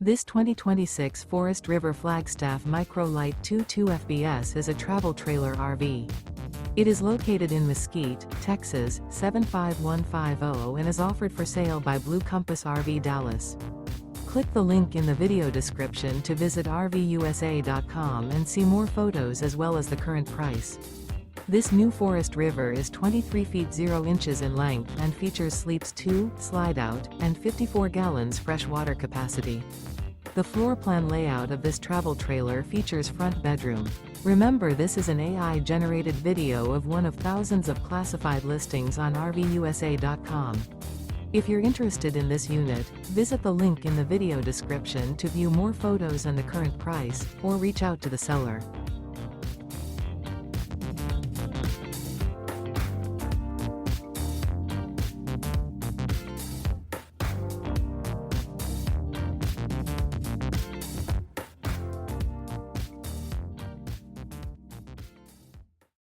This 2026 Forest River Flagstaff Micro Lite 22 FBS is a travel trailer RV. It is located in Mesquite, Texas, 75150 and is offered for sale by Blue Compass RV Dallas. Click the link in the video description to visit RVUSA.com and see more photos as well as the current price. This new Forest River is 23 feet 0 inches in length and features sleeps 2, Slideout, and 54 gallons fresh water capacity. The floor plan layout of this travel trailer features front bedroom. Remember, this is an AI-generated video of one of thousands of classified listings on RVUSA.com. If you're interested in this unit, visit the link in the video description to view more photos and the current price, or reach out to the seller.